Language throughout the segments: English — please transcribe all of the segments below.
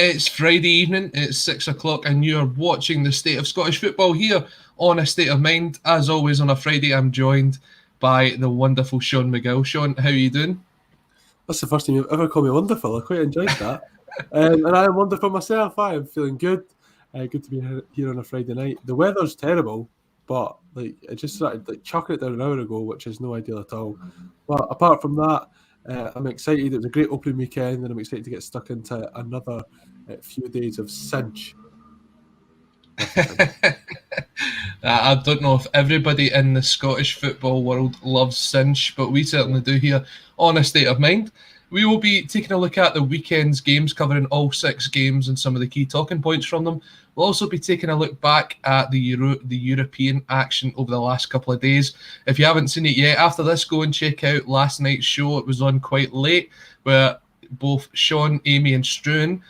It's Friday evening, it's 6 o'clock, and you're watching the State of Scottish Football here on A State of Mind. As always, on a Friday, I'm joined by the wonderful Sean McGill. Sean, how are you doing? That's the first time you've ever called me wonderful. I quite enjoyed that. And I am wonderful myself. I am feeling good. Good to be here on a Friday night. The weather's terrible, but it just started chucking it down an hour ago, which is no ideal at all. But apart from that, I'm excited. It was a great opening weekend, and I'm excited to get stuck into another few days of cinch. I don't know if everybody in the Scottish football world loves cinch, but we certainly do here on A State of Mind. We will be taking a look at the weekend's games, covering all 6 games and some of the key talking points from them. We'll also be taking a look back at the European action over the last couple of days. If you haven't seen it yet, after this, go and check out last night's show. It was on quite late, where both Sean, Amy and Struan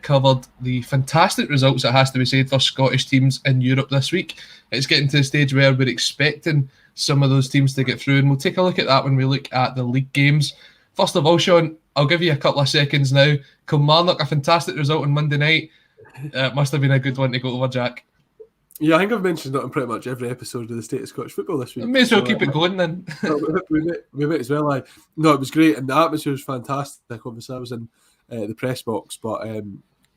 covered the fantastic results, it has to be said, for Scottish teams in Europe this week. It's getting to the stage where we're expecting some of those teams to get through, and we'll take a look at that when we look at the league games. First of all, Sean, I'll give you a couple of seconds now. Kilmarnock, a fantastic result on Monday night. Must have been a good one to go over, Jack. Yeah, I think I've mentioned it on pretty much every episode of the State of Scottish Football this week. We may as well keep it going then. we might as well. No, it was great, and the atmosphere was fantastic. Obviously, I was in the press box, but it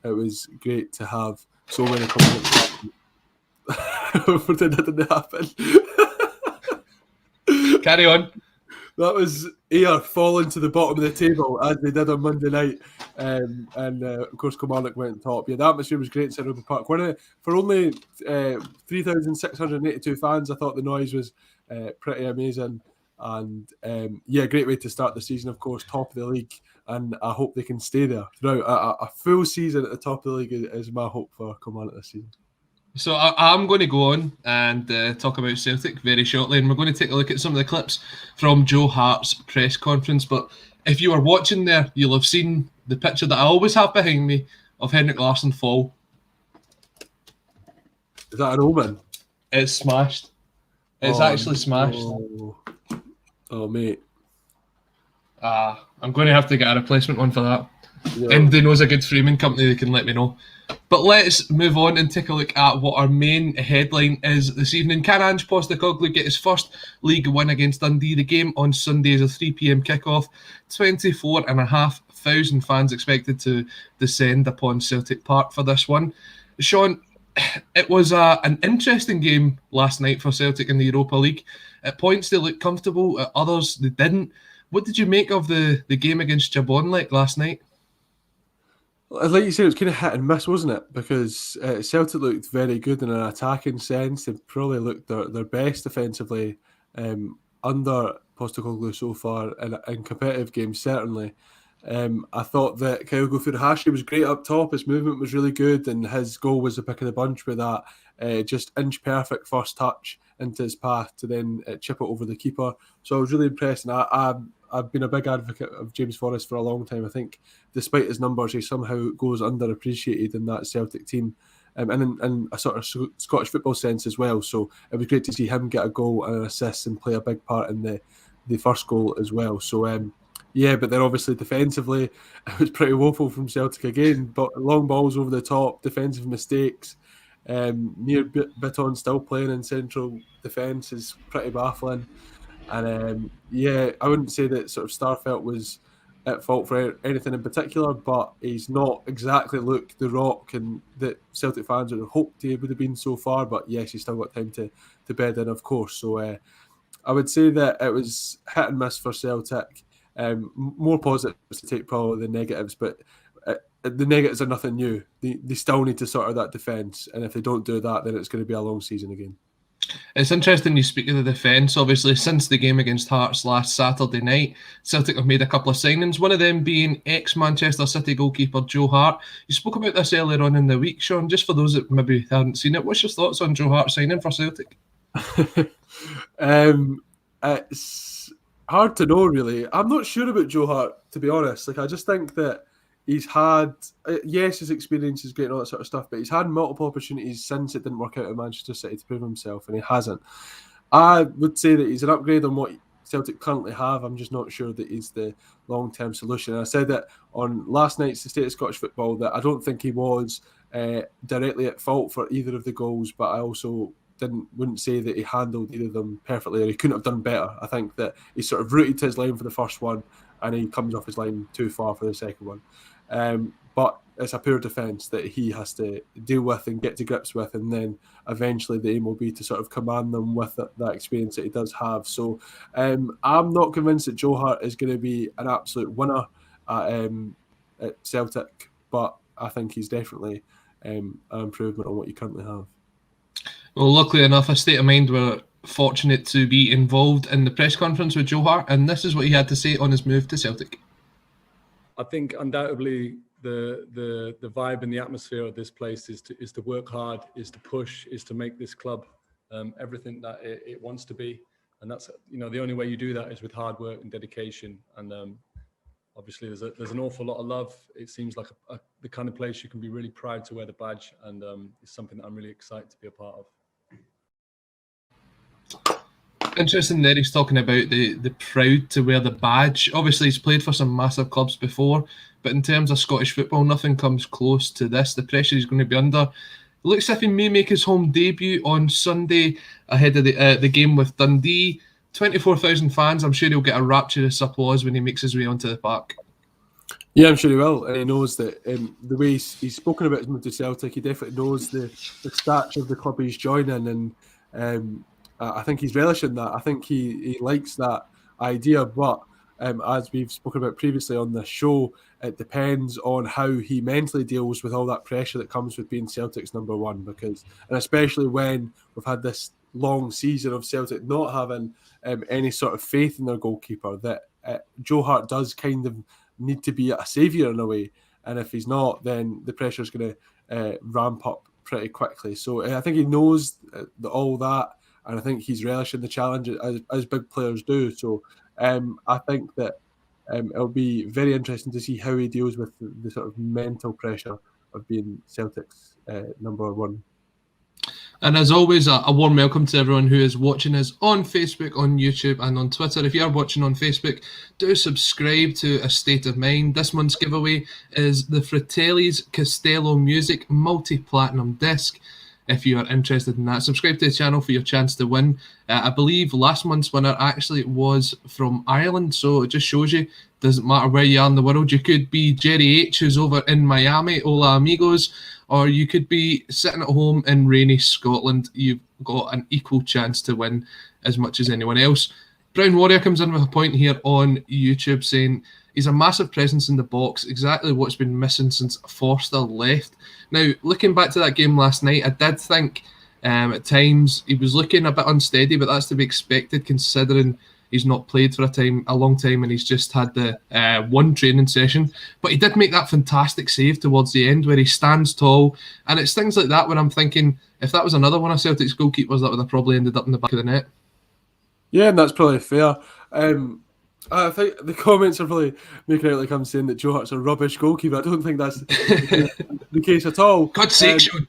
was great to have so many comments. That didn't happen. Carry on. That was Ayr falling to the bottom of the table as they did on Monday night, and of course Kilmarnock went top. Yeah, the atmosphere was great in St Rugby Park. For only 3,682 fans, I thought the noise was pretty amazing, and great way to start the season. Of course, top of the league, and I hope they can stay there throughout a full season at the top of the league. Is my hope for Kilmarnock this season. So I'm going to go on and talk about Celtic very shortly, and we're going to take a look at some of the clips from Joe Hart's press conference. But if you were watching there, you'll have seen the picture that I always have behind me of Henrik Larsson fall. Is that an omen? It's smashed. It's actually smashed. Oh mate. I'm going to have to get a replacement one for that. Yeah. Anybody knows a good framing company, they can let me know. But let's move on and take a look at what our main headline is this evening. Can Ange Postecoglou get his first league win against Dundee? The game on Sunday is a 3 p.m. kickoff. 24,500 fans expected to descend upon Celtic Park for this one. Sean, it was an interesting game last night for Celtic in the Europa League. At points they looked comfortable, at others they didn't. What did you make of the game against Jablonec last night? Like you said, it was kind of hit and miss, wasn't it? Because Celtic looked very good in an attacking sense. They probably looked their best defensively under Postecoglou so far in competitive games, certainly. I thought that Kyogo Furuhashi was great up top. His movement was really good, and his goal was the pick of the bunch with that just inch-perfect first touch into his path to then chip it over the keeper. So I was really impressed, and I've been a big advocate of James Forrest for a long time. I think despite his numbers, he somehow goes underappreciated in that Celtic team, and in a sort of Scottish football sense as well. So it was great to see him get a goal and an assist and play a big part in the first goal as well. So but then obviously defensively, it was pretty woeful from Celtic again. But long balls over the top, defensive mistakes. Near Bitton still playing in central defence is pretty baffling. And I wouldn't say that sort of Starfelt was at fault for anything in particular, but he's not exactly looked the rock and that Celtic fans would have hoped he would have been so far. But yes, he's still got time to bed in, of course. So I would say that it was hit and miss for Celtic. More positives to take probably than negatives, but the negatives are nothing new. They still need to sort out that defence, and if they don't do that, then it's going to be a long season again. It's interesting you speak of the defence. Obviously, since the game against Hearts last Saturday night, Celtic have made a couple of signings, one of them being ex-Manchester City goalkeeper Joe Hart. You spoke about this earlier on in the week, Sean. Just for those that maybe haven't seen it, what's your thoughts on Joe Hart signing for Celtic? It's hard to know, really. I'm not sure about Joe Hart, to be honest. I just think that he's had, yes, his experience is great and all that sort of stuff, but he's had multiple opportunities since it didn't work out at Manchester City to prove himself, and he hasn't. I would say that he's an upgrade on what Celtic currently have. I'm just not sure that he's the long-term solution. And I said that on last night's The State of Scottish Football that I don't think he was directly at fault for either of the goals, but I also wouldn't say that he handled either of them perfectly, or he couldn't have done better. I think that he sort of rooted to his line for the first one, and he comes off his line too far for the second one. But it's a poor defence that he has to deal with and get to grips with, and then eventually the aim will be to sort of command them with that experience that he does have. So I'm not convinced that Joe Hart is going to be an absolute winner at Celtic, but I think he's definitely an improvement on what you currently have. Well, luckily enough, A State of Mind were fortunate to be involved in the press conference with Joe Hart, and this is what he had to say on his move to Celtic. I think undoubtedly the vibe and the atmosphere of this place is to work hard, is to push, is to make this club everything that it wants to be, and that's the only way you do that is with hard work and dedication. And obviously there's an awful lot of love. It seems like the kind of place you can be really proud to wear the badge, and it's something that I'm really excited to be a part of. Interesting that he's talking about the proud to wear the badge. Obviously, he's played for some massive clubs before, but in terms of Scottish football, nothing comes close to this. The pressure he's going to be under. It looks as if he may make his home debut on Sunday ahead of the game with Dundee. 24,000 fans. I'm sure he'll get a rapturous applause when he makes his way onto the park. Yeah, I'm sure he will, and he knows that the way he's spoken about his move to Celtic, he definitely knows the stature of the club he's joining, and I think he's relishing that. I think he likes that idea, but as we've spoken about previously on the show, it depends on how he mentally deals with all that pressure that comes with being Celtic's number one, and especially when we've had this long season of Celtic not having any sort of faith in their goalkeeper, that Joe Hart does kind of need to be a saviour in a way, and if he's not, then the pressure is going to ramp up pretty quickly. So I think he knows all that, and I think he's relishing the challenge as big players do. So I think that it'll be very interesting to see how he deals with the sort of mental pressure of being Celtic's number one. And as always, a warm welcome to everyone who is watching us on Facebook, on YouTube and on Twitter. If you are watching on Facebook, do subscribe to A State of Mind. This month's giveaway is the Fratelli's Costello Music Multi-Platinum Disc. If you are interested in that, subscribe to the channel for your chance to win. I believe last month's winner actually was from Ireland, so it just shows you, doesn't matter where you are in the world. You could be Jerry H, who's over in Miami, hola amigos, or you could be sitting at home in rainy Scotland. You've got an equal chance to win as much as anyone else. Brown Warrior comes in with a point here on YouTube saying he's a massive presence in the box, exactly what's been missing since Forster left. Now, looking back to that game last night, I did think at times he was looking a bit unsteady, but that's to be expected considering he's not played for a long time and he's just had the one training session. But he did make that fantastic save towards the end where he stands tall. And it's things like that when I'm thinking, if that was another one of Celtic's goalkeepers, that would have probably ended up in the back of the net. Yeah, and that's probably fair. I think the comments are really making it out like I'm saying that Joe Hart's a rubbish goalkeeper. I don't think that's the case at all. God's sake, Sean.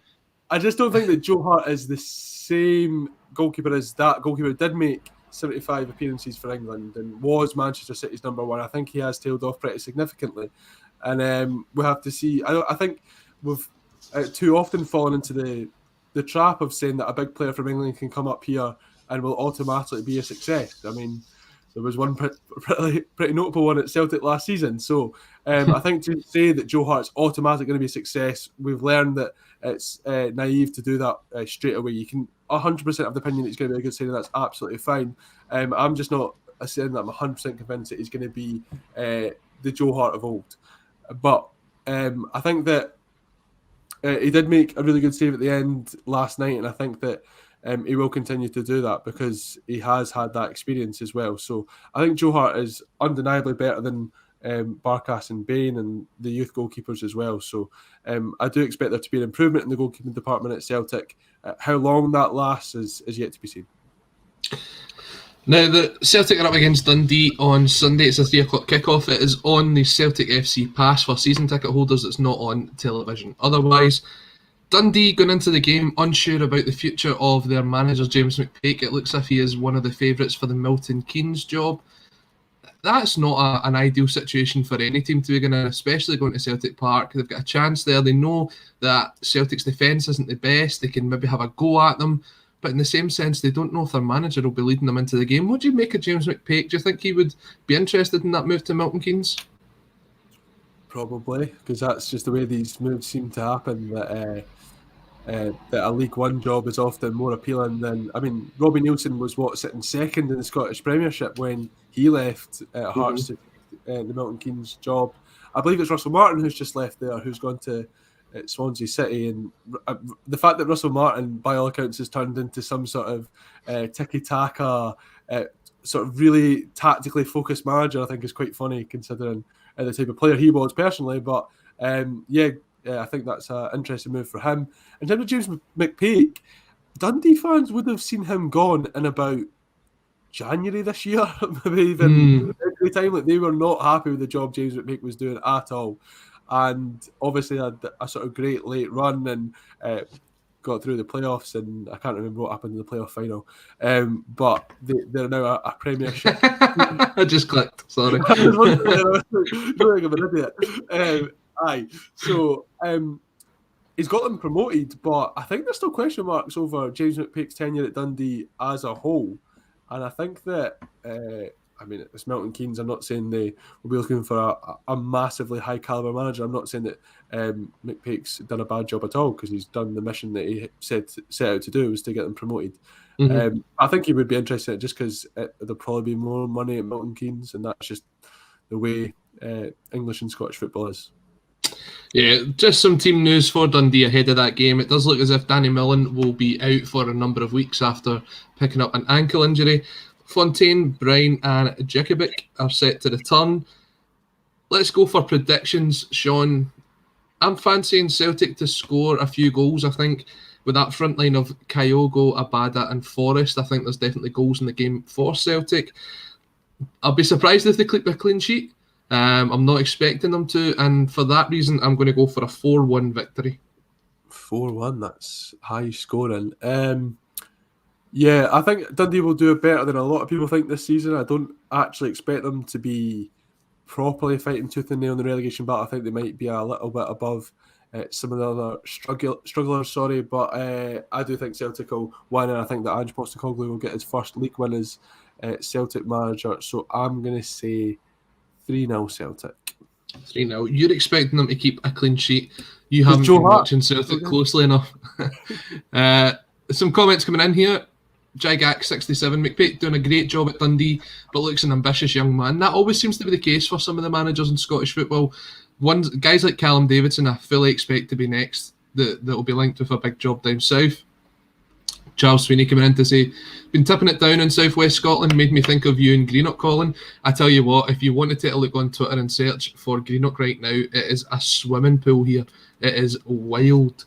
I just don't think that Joe Hart is the same goalkeeper as that goalkeeper. Did make 75 appearances for England and was Manchester City's number one. I think he has tailed off pretty significantly. And we have to see. I think we've too often fallen into the trap of saying that a big player from England can come up here and will automatically be a success. I mean, there was one pretty notable one at Celtic last season. So I think to say that Joe Hart's automatically going to be a success, we've learned that it's naive to do that straight away. You can 100% have the opinion that he's going to be a good signing. That's absolutely fine. I'm just not saying that I'm 100% convinced that he's going to be the Joe Hart of old. But I think that he did make a really good save at the end last night, and I think that he will continue to do that because he has had that experience as well. So I think Joe Hart is undeniably better than Barkas and Bain and the youth goalkeepers as well. So I do expect there to be an improvement in the goalkeeping department at Celtic. How long that lasts is yet to be seen. Now, the Celtic are up against Dundee on Sunday. It's a 3 o'clock kickoff. It is on the Celtic FC Pass for season ticket holders. It's not on television. Otherwise, Dundee going into the game unsure about the future of their manager James McPake. It looks as if he is one of the favourites for the Milton Keynes job. That's not an ideal situation for any team to be going in, especially going to Celtic Park. They've got a chance there. They know that Celtic's defence isn't the best. They can maybe have a go at them. But in the same sense, they don't know if their manager will be leading them into the game. What do you make of James McPake? Do you think he would be interested in that move to Milton Keynes? Probably, because that's just the way these moves seem to happen, that a League One job is often more appealing than... I mean, Robbie Neilson was, sitting second in the Scottish Premiership when he left Hearts to the Milton Keynes job. I believe it's Russell Martin who's just left there, who's gone to Swansea City. And the fact that Russell Martin, by all accounts, has turned into some sort of tiki-taka, sort of really tactically focused manager, I think is quite funny, considering the type of player he was personally. But I think that's an interesting move for him. In terms of James McPake, Dundee fans would have seen him gone in about January this year, maybe even every time. Like, they were not happy with the job James McPake was doing at all. And obviously had a sort of great late run and got through the playoffs, and I can't remember what happened in the playoff final. But they're now a Premiership. I just clicked, sorry. So he's got them promoted, but I think there's still question marks over James McPake's tenure at Dundee as a whole. And I think that, it's Milton Keynes. I'm not saying they will be looking for a massively high caliber manager. I'm not saying that McPake's done a bad job at all, because he's done the mission that he set out to do, was to get them promoted. I think he would be interested in it just because there'll probably be more money at Milton Keynes, and that's just the way English and Scottish football is. Yeah, just some team news for Dundee ahead of that game. It does look as if Danny Millen will be out for a number of weeks after picking up an ankle injury. Fontaine, Bryan and Djikovic are set to return. Let's go for predictions, Sean. I'm fancying Celtic to score a few goals. I think with that front line of Kyogo, Abada and Forrest, I think there's definitely goals in the game for Celtic. I'll be surprised if they keep a clean sheet. I'm not expecting them to, and for that reason, I'm going to go for a 4-1 victory. 4-1, that's high scoring. I think Dundee will do it better than a lot of people think this season. I don't actually expect them to be properly fighting tooth and nail in the relegation battle. I think they might be a little bit above some of the other strugglers, but I do think Celtic will win, and I think that Ange Postecoglou will get his first league win as Celtic manager. So I'm going to say 3-0 Celtic. 3-0. You're expecting them to keep a clean sheet. You haven't been watching Celtic closely enough. Some comments coming in here. Jigak67, McPake doing a great job at Dundee, but looks an ambitious young man. That always seems to be the case for some of the managers in Scottish football. Guys like Callum Davidson, I fully expect to be next, that will be linked with a big job down south. Charles Sweeney coming in to say, been tipping it down in southwest Scotland, made me think of you and Greenock, Colin. I tell you what, if you want to take a look on Twitter and search for Greenock right now, it is a swimming pool here. It is wild.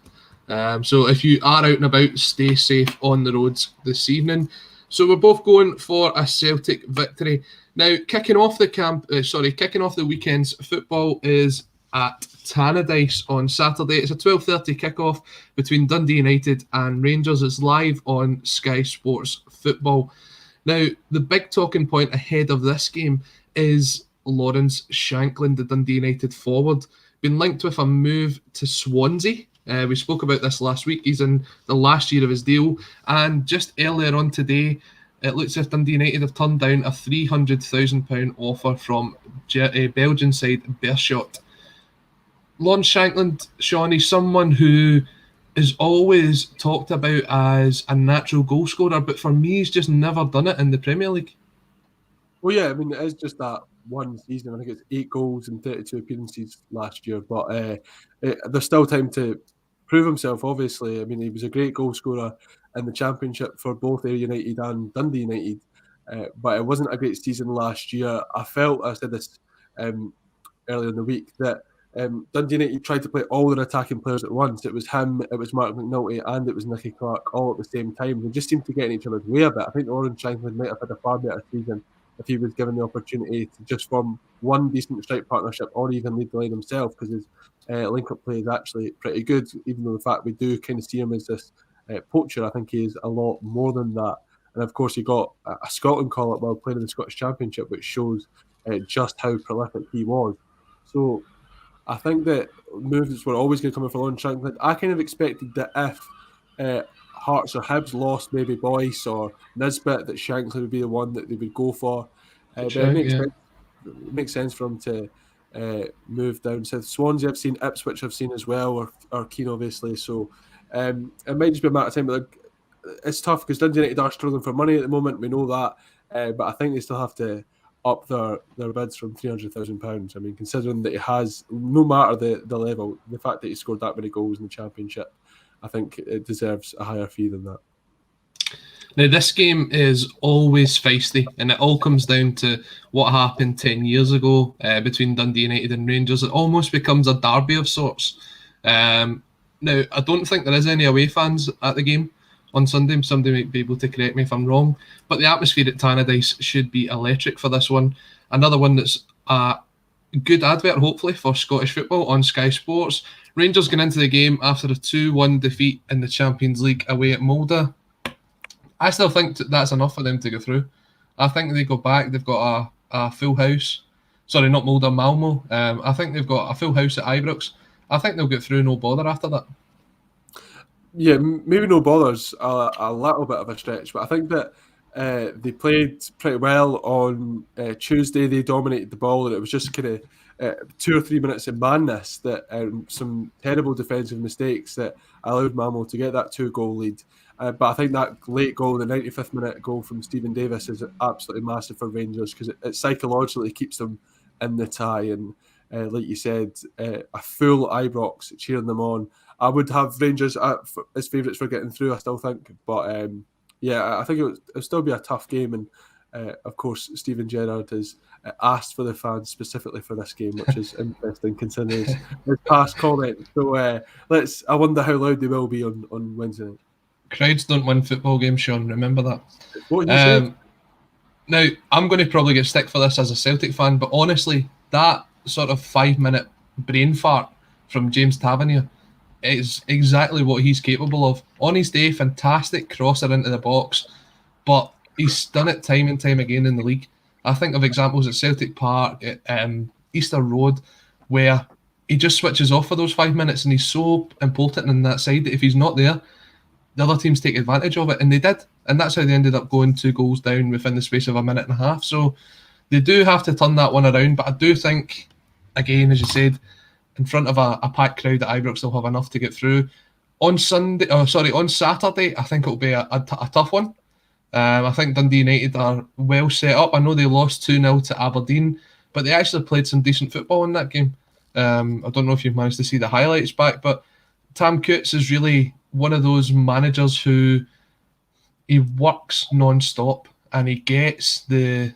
So if you are out and about, stay safe on the roads this evening. So we're both going for a Celtic victory. Now, kicking off the weekend's football is at Tannadice on Saturday. It's a 12:30 kickoff between Dundee United and Rangers. It's live on Sky Sports Football. Now, the big talking point ahead of this game is Lawrence Shankland, the Dundee United forward, been linked with a move to Swansea. We spoke about this last week. He's in the last year of his deal, and just earlier on today, it looks as if Dundee United have turned down a £300,000 offer from Belgian side Beerschot. Lawrence Shankland, Sean, he's someone who is always talked about as a natural goal scorer, but for me, he's just never done it in the Premier League. Well, yeah, I mean, it is just that one season. I think it's 8 goals and 32 appearances last year, but there's still time to prove himself, obviously. I mean, he was a great goal scorer in the Championship for both Ayr United and Dundee United, but it wasn't a great season last year. I said this earlier in the week, that Dundee United tried to play all their attacking players at once. It was him, it was Mark McNulty, and it was Nicky Clark all at the same time. They just seemed to get in each other's way a bit. I think Lawrence Shankland might have had a far better season if he was given the opportunity to just form one decent strike partnership or even lead the line himself, because his link-up play is actually pretty good, even though the fact we do kind of see him as this poacher. I think he is a lot more than that. And of course, he got a Scotland call-up while playing in the Scottish Championship, which shows just how prolific he was. So I think that moves were always going to come in for Lawrence Shankland. I kind of expected that if Hearts or Hibs lost maybe Boyce or Nisbet, that Shankland would be the one that they would go for. But it makes sense for him to move down south. Swansea I've seen, Ipswich I've seen as well, or Keane obviously. So it might just be a matter of time. But it's tough because Dundee United are struggling for money at the moment. We know that, but I think they still have to up their bids from £300,000. I mean, considering that he has, no matter the level, the fact that he scored that many goals in the Championship, I think it deserves a higher fee than that. Now, this game is always feisty, and it all comes down to what happened 10 years ago between Dundee United and Rangers. It almost becomes a derby of sorts. Now, I don't think there is any away fans at the game on Sunday. Somebody might be able to correct me if I'm wrong, but the atmosphere at Tannadice should be electric for this one. Another one that's a good advert, hopefully, for Scottish football on Sky Sports. Rangers going into the game after a 2-1 defeat in the Champions League away at Molde. I still think that's enough for them to go through. I think they go back. They've got a full house. Sorry, not Molde, Malmo. I think they've got a full house at Ibrox. I think they'll get through no bother after that. Yeah, maybe no bother's a little bit of a stretch, but I think that they played pretty well on Tuesday. They dominated the ball, and it was just kind of 2 or 3 minutes of madness that some terrible defensive mistakes that allowed Malmo to get that 2-goal lead. But I think that late goal, the 95th minute goal from Stephen Davis, is absolutely massive for Rangers because it psychologically keeps them in the tie. And like you said, a full Ibrox cheering them on. I would have Rangers as favourites for getting through, I still think. But yeah, I think it'll still be a tough game. And of course, Stephen Gerrard has asked for the fans specifically for this game, which is interesting considering his past comments. So I wonder how loud they will be on Wednesday night. Crowds don't win football games, Sean. Remember that. What you said? Now, I'm going to probably get stick for this as a Celtic fan, but honestly, that sort of 5-minute brain fart from James Tavernier is exactly what he's capable of. On his day, fantastic crosser into the box, but he's done it time and time again in the league. I think of examples at Celtic Park, at Easter Road, where he just switches off for those 5 minutes, and he's so important in that side that if he's not there, the other teams take advantage of it, and they did. And that's how they ended up going 2 goals down within the space of a minute and a half. So they do have to turn that one around. But I do think, again, as you said, in front of a packed crowd at Ibrox, they'll have enough to get through. On Saturday, I think it'll be a tough one. I think Dundee United are well set up. I know they lost 2-0 to Aberdeen, but they actually played some decent football in that game. I don't know if you've managed to see the highlights back, but Tam Coates is really one of those managers who he works non-stop and he gets the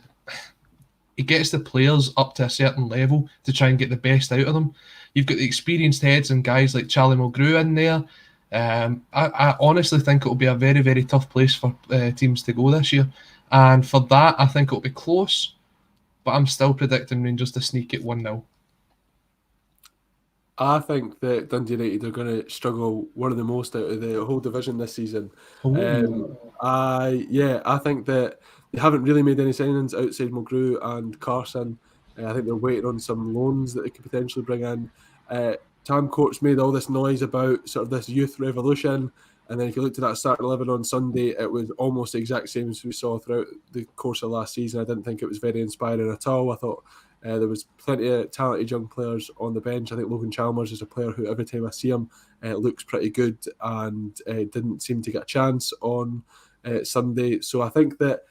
players up to a certain level to try and get the best out of them. You've got the experienced heads and guys like Charlie Mulgrew in there. I honestly think it will be a very, very tough place for teams to go this year. And for that, I think it'll be close, but I'm still predicting Rangers to sneak it 1-0. I think that Dundee United are going to struggle one of the most out of the whole division this season. I think that they haven't really made any signings outside Mulgrew and Carson. I think they're waiting on some loans that they could potentially bring in. Tam Coates made all this noise about sort of this youth revolution, and then if you looked at that starting 11 on Sunday, it was almost the exact same as we saw throughout the course of last season. I didn't think it was very inspiring at all. I thought there was plenty of talented young players on the bench. I think Logan Chalmers is a player who every time I see him looks pretty good and didn't seem to get a chance on Sunday. So I think that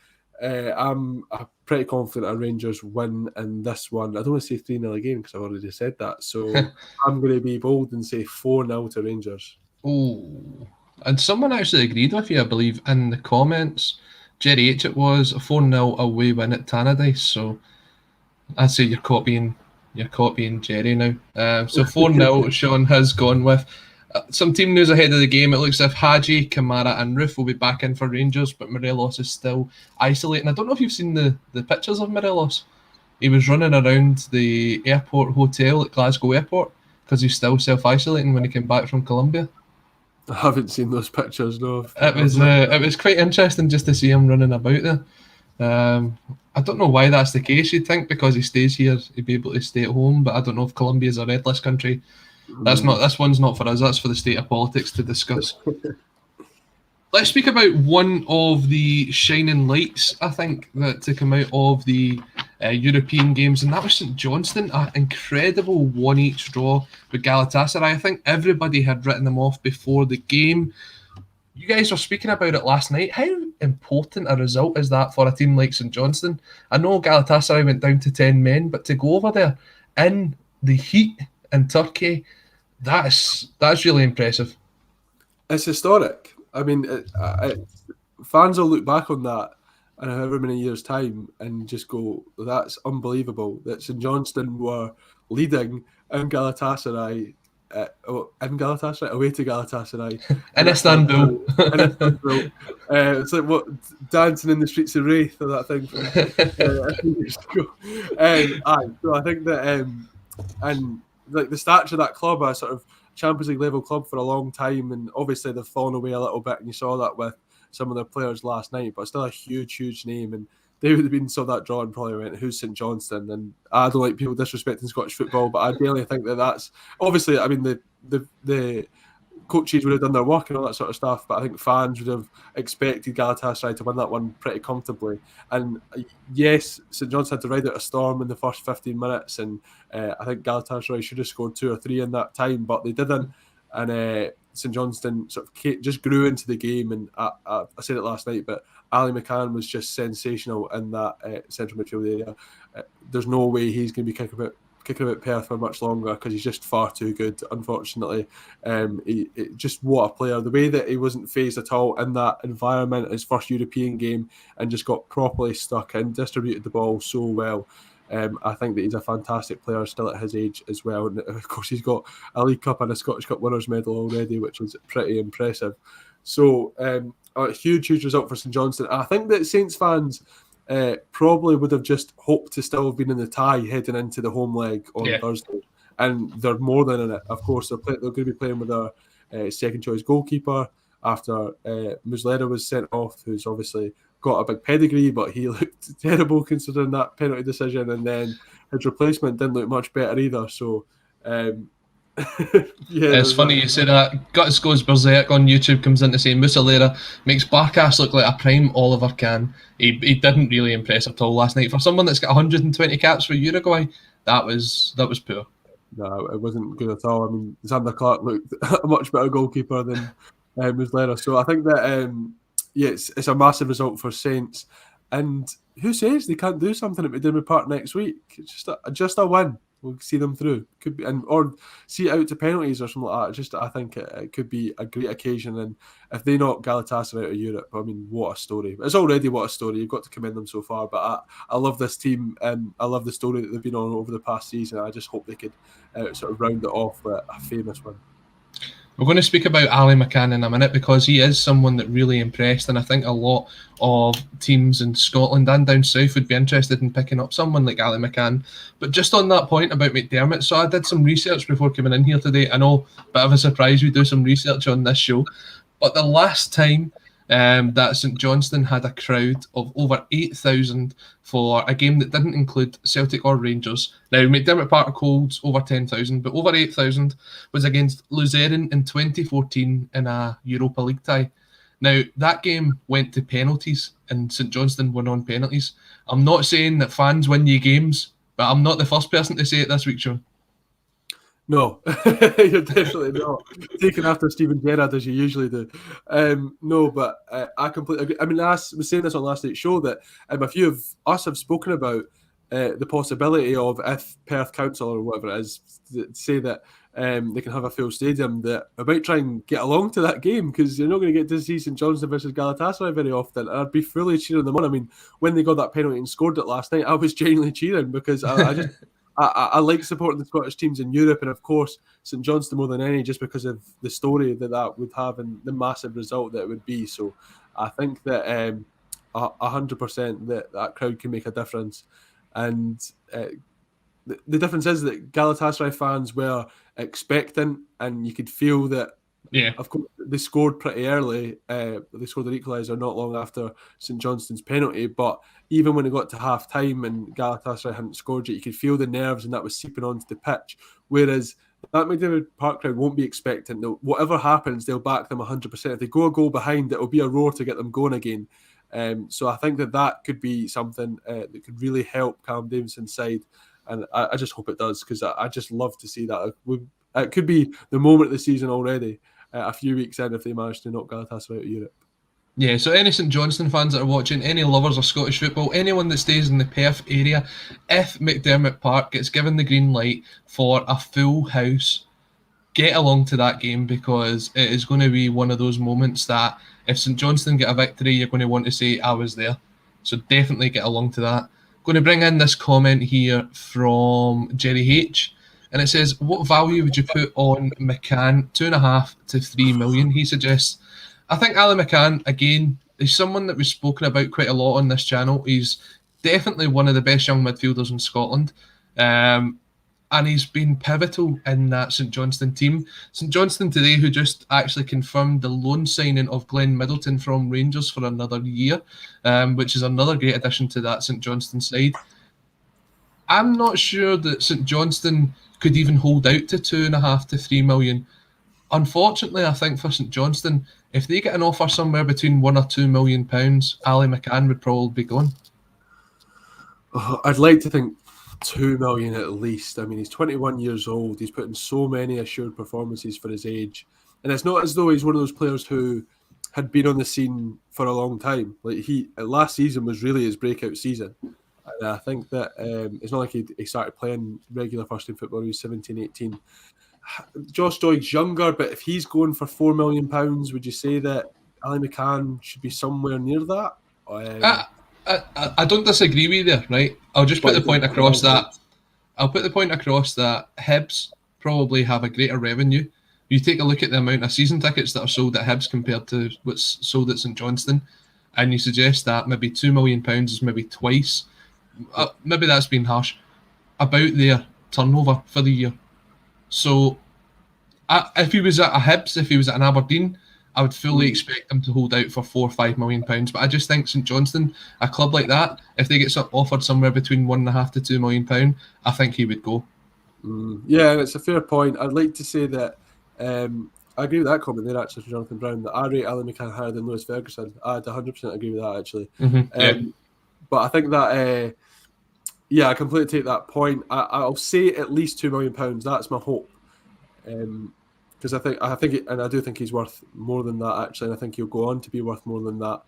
I'm pretty confident our Rangers win in this one. I don't want to say 3-0 again because I've already said that. So I'm going to be bold and say 4-0 to Rangers. Oh, and someone actually agreed with you, I believe, in the comments. Jerry H. It was a 4-0 away win at Tannadice. So I'd say you're copying Jerry now. So 4-0 Sean has gone with. Some team news ahead of the game. It looks as if Hadji, Kamara and Roof will be back in for Rangers, but Morelos is still isolating. I don't know if you've seen the pictures of Morelos. He was running around the airport hotel at Glasgow Airport because he's still self-isolating when he came back from Colombia. I haven't seen those pictures, no. It was quite interesting just to see him running about there. I don't know why that's the case. You'd think because he stays here, he'd be able to stay at home, but I don't know if Colombia's a red list country. This one's not for us. That's for the state of politics to discuss. Let's speak about one of the shining lights, I think, to come out of the European games, and that was St Johnstone, an incredible 1-1 draw with Galatasaray. I think everybody had written them off before the game. You guys were speaking about it last night. How important a result is that for a team like St Johnstone? I know Galatasaray went down to 10 men, but to go over there in the heat in Turkey, that's really impressive. It's historic. I mean, fans will look back on that in however many years' time and just go, that's unbelievable that St Johnstone were leading in Galatasaray, away to Galatasaray. In Istanbul. It's like what, dancing in the streets of Wraith or that thing from a few years ago. So I think that, and like the stature of that club, a sort of Champions League level club for a long time, and obviously they've fallen away a little bit, and you saw that with some of their players last night, but still a huge name, and they would have been saw that draw and probably went, who's St Johnstone? And I don't like people disrespecting Scottish football, but I really think that's obviously, I mean, the coaches would have done their work and all that sort of stuff, but I think fans would have expected Galatasaray to win that one pretty comfortably. And yes, St Johnstone had to ride out a storm in the first 15 minutes, and I think Galatasaray should have scored 2 or 3 in that time, but they didn't. And St Johnstone sort of just grew into the game, and I said it last night, but Ali McCann was just sensational in that central midfield area. There's no way he's going to be kicking about Perth for much longer because he's just far too good, unfortunately. Just what a player. The way that he wasn't phased at all in that environment, his first European game, and just got properly stuck in, distributed the ball so well. I think that he's a fantastic player still at his age as well. And of course, he's got a League Cup and a Scottish Cup winners' medal already, which is pretty impressive. So a huge result for St Johnstone. I think that Saints fans probably would have just hoped to still have been in the tie heading into the home leg on Thursday. And they're more than in it. Of course, they're going to be playing with their second choice goalkeeper after Muslera was sent off, who's obviously got a big pedigree, but he looked terrible considering that penalty decision. And then his replacement didn't look much better either. So, it's funny you say that. Guts Goes Berserk on YouTube comes in to say Muslera makes Barkas look like a prime Oliver Kahn. He didn't really impress at all last night. For someone that's got 120 caps for Uruguay, that was poor. No, it wasn't good at all. I mean, Xander Clark looked a much better goalkeeper than Muslera. So I think that it's a massive result for Saints. And who says they can't do something at McDiarmid Park next week? It's just a win. We'll see them through. Could be, or see it out to penalties or something like that. I think it could be a great occasion. And if they knock Galatasaray out of Europe, I mean, what a story! It's already what a story. You've got to commend them so far. But I love this team, and I love the story that they've been on over the past season. I just hope they could sort of round it off with a famous win. We're going to speak about Ali McCann in a minute because he is someone that really impressed, and I think a lot of teams in Scotland and down south would be interested in picking up someone like Ali McCann. But just on that point about McDermott, so I did some research before coming in here today. I know, bit of a surprise we do some research on this show, but the last time that St Johnstone had a crowd of over 8,000 for a game that didn't include Celtic or Rangers. Now, McDermott Park holds over 10,000, but over 8,000 was against Luzern in 2014 in a Europa League tie. Now, that game went to penalties, and St Johnstone won on penalties. I'm not saying that fans win you games, but I'm not the first person to say it this week, Sean. No, you're definitely not taking after Steven Gerrard as you usually do. No, but I completely agree. I mean, I was saying this on last night's show that a few of us have spoken about the possibility of, if Perth Council or whatever it is, say that they can have a full stadium, that I might try and get along to that game, because you're not going to get to see St Johnstone versus Galatasaray very often. And I'd be fully cheering them on. I mean, when they got that penalty and scored it last night, I was genuinely cheering, because I just... I like supporting the Scottish teams in Europe, and of course St Johnstone more than any, just because of the story that would have and the massive result that it would be. So I think that 100% that crowd can make a difference. And the difference is that Galatasaray fans were expectant, and you could feel that. Yeah. Of course, they scored pretty early. They scored their equaliser not long after St Johnstone's penalty. But even when it got to half time and Galatasaray hadn't scored yet, you could feel the nerves, and that was seeping onto the pitch. Whereas that McDavid Park crowd won't be expectant. Whatever happens, they'll back them 100%. If they go a goal behind, it'll be a roar to get them going again. So I think that could be something that could really help Callum Davidson's side. And I just hope it does, because I just love to see that. It could be the moment of the season already. A few weeks in, if they manage to knock Galatasaray out of Europe. Yeah, so any St Johnstone fans that are watching, any lovers of Scottish football, anyone that stays in the Perth area, if McDermott Park gets given the green light for a full house, get along to that game, because it is going to be one of those moments that if St Johnstone get a victory, you're going to want to say, I was there. So definitely get along to that. Going to bring in this comment here from Jerry H. And it says, what value would you put on McCann? 2.5 to 3 million, he suggests. I think Ali McCann, again, is someone that we've spoken about quite a lot on this channel. He's definitely one of the best young midfielders in Scotland. And he's been pivotal in that St Johnstone team. St Johnstone today, who just actually confirmed the loan signing of Glenn Middleton from Rangers for another year, which is another great addition to that St Johnstone side. I'm not sure that St Johnstone could even hold out to 2.5 to 3 million. Unfortunately, I think for St Johnstone, if they get an offer somewhere between £1 or £2 million, Ali McCann would probably be gone. I'd like to think 2 million at least. I mean, he's 21 years old. He's put in so many assured performances for his age. And it's not as though he's one of those players who had been on the scene for a long time. Like, last season was really his breakout season. And I think that it's not like he started playing regular first team football when he was 17, 18. Josh Doig's younger, but if he's going for £4 million, would you say that Ali McCann should be somewhere near that? I don't disagree with you, right? I'll just put the point across that. I'll put the point across that Hibs probably have a greater revenue. You take a look at the amount of season tickets that are sold at Hibs compared to what's sold at St Johnstone, and you suggest that maybe £2 million is maybe twice. Maybe that's been harsh, about their turnover for the year. So if he was at a Hibs, if he was at an Aberdeen, I would fully expect him to hold out for £4 or £5 million. But I just think St Johnstone, a club like that, if they get offered somewhere between £1.5 to £2 million, I think he would go. Yeah, and it's a fair point. I'd like to say that I agree with that comment there, actually, from Jonathan Brown, that I rate Ali McCann higher than Lewis Ferguson. I'd 100% agree with that, actually. But I think that, I completely take that point. I'll say at least £2 million. That's my hope. Because I do think he's worth more than that, actually, and I think he'll go on to be worth more than that.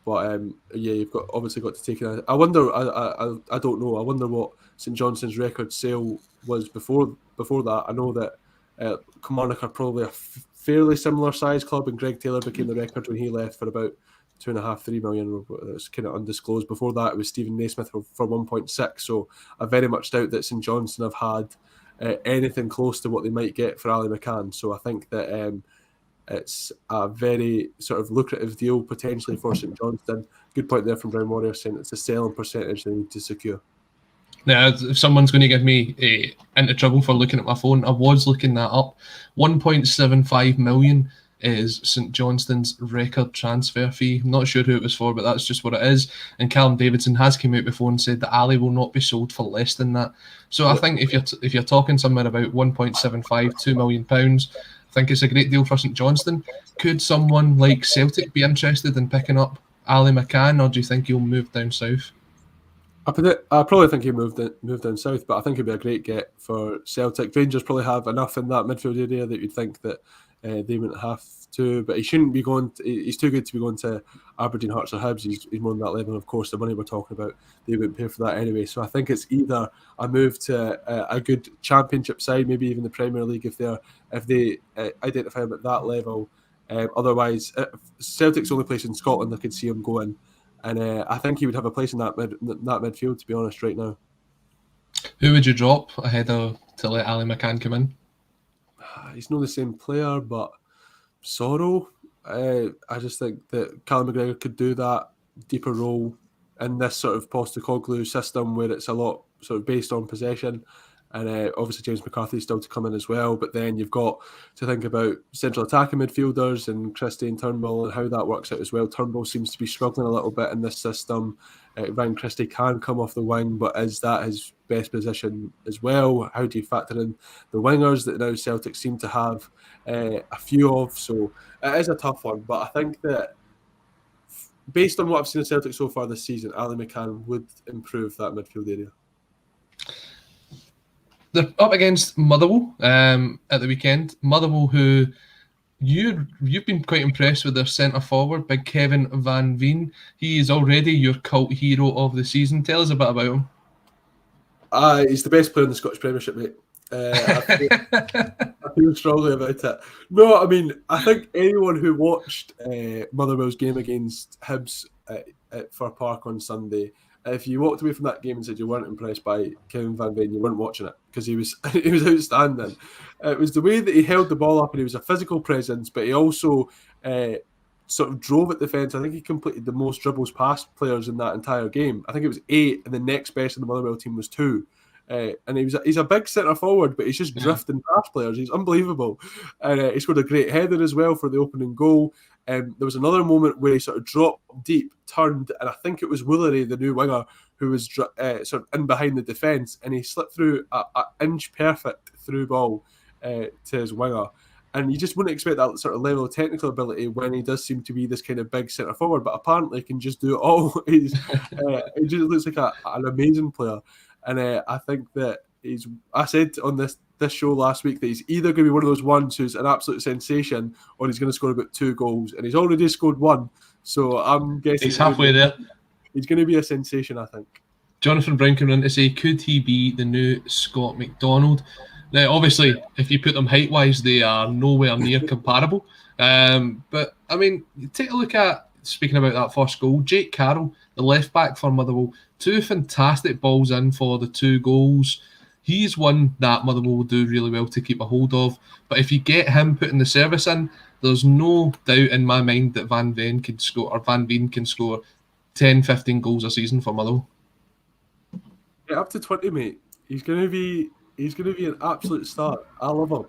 But you've obviously got to take it. I wonder. I don't know. I wonder what St Johnstone's record sale was before that. I know that Kilmarnock are probably a fairly similar size club, and Greg Taylor became the record when he left for about 2.5, 3 million. It's kind of undisclosed. Before that, it was Stephen Naismith for 1.6. So I very much doubt that St Johnstone have had anything close to what they might get for Ali McCann. So I think that it's a very sort of lucrative deal potentially for St Johnstone. Good point there from Brown Warrior, saying it's a selling percentage they need to secure. Now, if someone's going to give me into trouble for looking at my phone, I was looking that up. 1.75 million is St Johnstone's record transfer fee. I'm not sure who it was for, but that's just what it is. And Callum Davidson has come out before and said that Ali will not be sold for less than that. So I think if you're talking somewhere about 1.75, £2 million, I think it's a great deal for St Johnstone. Could someone like Celtic be interested in picking up Ali McCann, or do you think he'll move down south? I probably think he'll move down south, but I think it'd be a great get for Celtic. Rangers probably have enough in that midfield area that you'd think that they wouldn't have to, but he shouldn't be going. He's too good to be going to Aberdeen, Hearts or Hibs. He's more than that level. And of course, the money we're talking about, they wouldn't pay for that anyway. So I think it's either a move to a good Championship side, maybe even the Premier League if they identify him at that level. Otherwise, Celtic's the only place in Scotland I could see him going, and I think he would have a place in that midfield. To be honest, right now. Who would you drop ahead to let Ali McCann come in? He's not the same player, but Sorrow. I just think that Callum McGregor could do that deeper role in this sort of Postecoglou system where it's a lot sort of based on possession. And obviously James McCarthy's still to come in as well. But then you've got to think about central attacking midfielders and Christie and Turnbull and how that works out as well. Turnbull seems to be struggling a little bit in this system. Ryan Christie can come off the wing, but is that his best position as well? How do you factor in the wingers that now Celtic seem to have a few of? So it is a tough one. But I think that based on what I've seen of Celtic so far this season, Ali McCann would improve that midfield area. They're up against Motherwell at the weekend. Motherwell, who you've been quite impressed with their centre forward, big Kevin Van Veen. He is already your cult hero of the season. Tell us a bit about him. He's the best player in the Scottish Premiership, mate. I feel strongly about it. No, I mean, I think anyone who watched Motherwell's game against Hibs at Fir Park on Sunday, if you walked away from that game and said you weren't impressed by Kevin Van Veen, you weren't watching it, because he was outstanding. It was the way that he held the ball up, and he was a physical presence, but he also sort of drove at defence. I think he completed the most dribbles past players in that entire game. I think it was 8, and the next best in the Motherwell team was 2. And he's a big centre forward, but he's just drifting past players. He's unbelievable. And he scored a great header as well for the opening goal. There was another moment where he sort of dropped deep, turned, and I think it was Woolery, the new winger, who was sort of in behind the defence, and he slipped through an inch perfect through ball to his winger. And you just wouldn't expect that sort of level of technical ability when he does seem to be this kind of big centre forward, but apparently he can just do it all. He just looks like an amazing player. And I think that I said on this show last week that he's either going to be one of those ones who's an absolute sensation, or he's going to score about 2 goals. And he's already scored 1. So I'm guessing he's halfway there. He's going to be a sensation, I think. Jonathan Brown came in to say, could he be the new Scott McDonald? Now, obviously, if you put them height-wise, they are nowhere near comparable. But, I mean, take a look at, speaking about that first goal, Jake Carroll, the left-back for Motherwell, 2 fantastic balls in for the 2 goals. He's one that Motherwell will do really well to keep a hold of. But if you get him putting the service in, there's no doubt in my mind that Van Veen can score 10, 15 goals a season for Motherwell. Yeah, up to 20, mate. He's going to be an absolute star. I love him.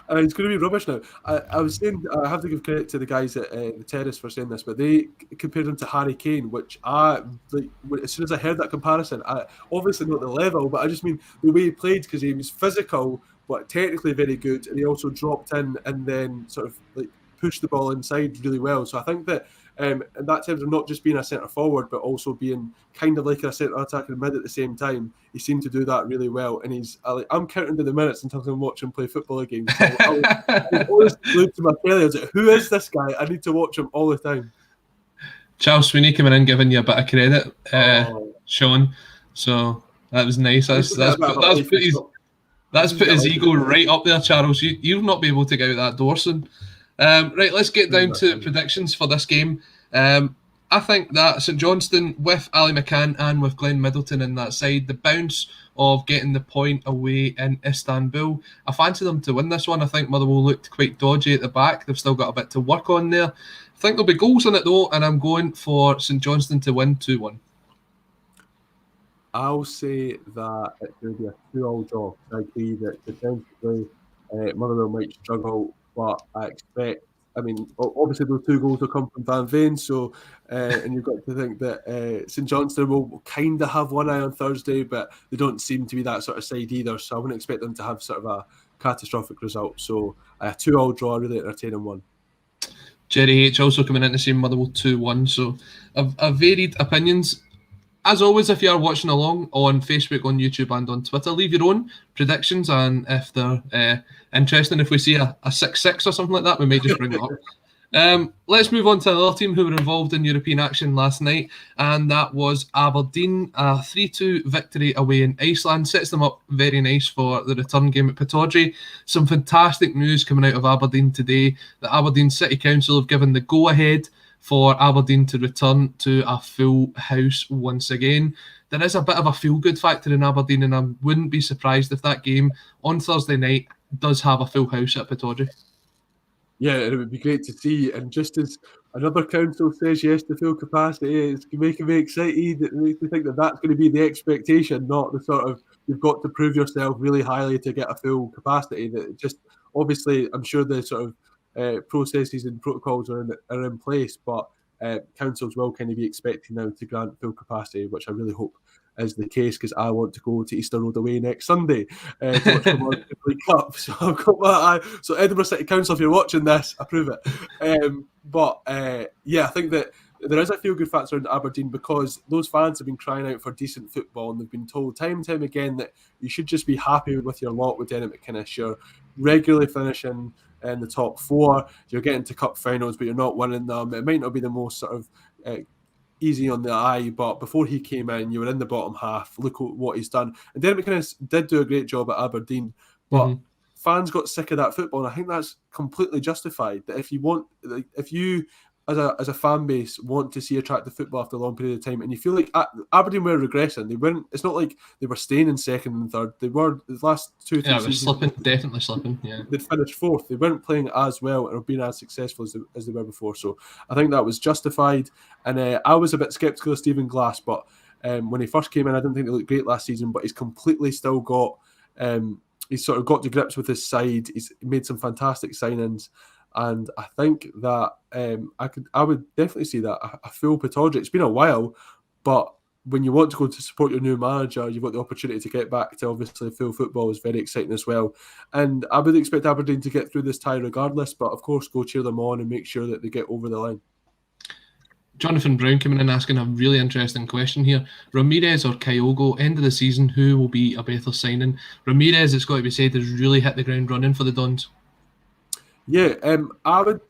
And he's going to be rubbish now. I was saying, I have to give credit to the guys at the Terrace for saying this, but they compared him to Harry Kane, which as soon as I heard that comparison, obviously not the level, but I just mean the way he played, because he was physical, but technically very good, and he also dropped in and then sort of like pushed the ball inside really well. So I think that in that terms of not just being a centre forward, but also being kind of like a centre attacking mid at the same time, he seemed to do that really well. And I'm counting to the minutes until I'm watching him play football again. So I was always glued to my telly. I was like, who is this guy? I need to watch him all the time. Charles Sweeney coming in giving you a bit of credit, Sean. So that was nice. That's put his ego right up there, Charles. You'll not be able to get out that door soon. Right, let's get down to predictions for this game. I think that St Johnstone, with Ali McCann and with Glenn Middleton in that side, the bounce of getting the point away in Istanbul, I fancy them to win this one. I think Motherwell looked quite dodgy at the back. They've still got a bit to work on there. I think there'll be goals in it though, and I'm going for St Johnstone to win 2-1. I'll say that it's going to be a 2-2 draw. I agree that defensively Motherwell might struggle, but I expect, obviously those 2 goals will come from Van Veen, so and you've got to think that St Johnstone will kind of have one eye on Thursday, but they don't seem to be that sort of side either, so I wouldn't expect them to have sort of a catastrophic result. So a 2-2 draw, a really entertaining one. Jerry H also coming in to say Motherwell 2-1, so I've varied opinions. As always, if you are watching along on Facebook, on YouTube and on Twitter, leave your own predictions, and if they're interesting, if we see a 6-6 or something like that, we may just bring it up. Let's move on to another team who were involved in European action last night, and that was Aberdeen. A 3-2 victory away in Iceland sets them up very nice for the return game at Pittodrie. Some fantastic news coming out of Aberdeen today. The Aberdeen City Council have given the go-ahead for Aberdeen to return to a full house once again. There is a bit of a feel-good factor in Aberdeen, and I wouldn't be surprised if that game on Thursday night does have a full house at Pittodrie. Yeah, it would be great to see. And just as Another council says yes to full capacity. It's making me excited. It makes me think that that's going to be the expectation, not the sort of you've got to prove yourself really highly to get a full capacity. That just obviously, I'm sure the sort of processes and protocols are in place, but councils will kind of be expecting now to grant full capacity, which I really hope is the case because I want to go to Easter Road away next Sunday to watch the League Cup. So I've got my eye. So Edinburgh City Council, if you're watching this, approve it. But I think that there is a feel-good factor in Aberdeen because those fans have been crying out for decent football and they've been told time and time again that you should just be happy with your lot with Derek McInnes. You're regularly finishing in the top 4. You're getting to cup finals, but you're not winning them. It might not be the most sort of easy on the eye, but before he came in, you were in the bottom half. Look at what he's done. And Derek McInnes did do a great job at Aberdeen, but fans got sick of that football, and I think that's completely justified. That if you as a fan base want to see attractive football after a long period of time, and you feel like Aberdeen were regressing, they weren't. It's not like they were staying in second and third. They were the last 2 Yeah, it seasons. was slipping, definitely slipping. Yeah, they'd finished 4th. They weren't playing as well or being as successful as they were before. So I think that was justified. And I was a bit sceptical of Stephen Glass, but when he first came in, I didn't think he looked great last season. But he's completely still got. He's sort of got to grips with his side. He's made some fantastic signings. And I think that I would definitely see that a full Pittodrie. It's been a while, but when you want to go to support your new manager, you've got the opportunity to get back to obviously full football is very exciting as well. And I would expect Aberdeen to get through this tie regardless, but of course go cheer them on and make sure that they get over the line. Jonathan Brown coming in asking a really interesting question here. Ramirez or Kyogo, end of the season, who will be a better signing? Ramirez, it's got to be said, has really hit the ground running for the Dons. Yeah, I would,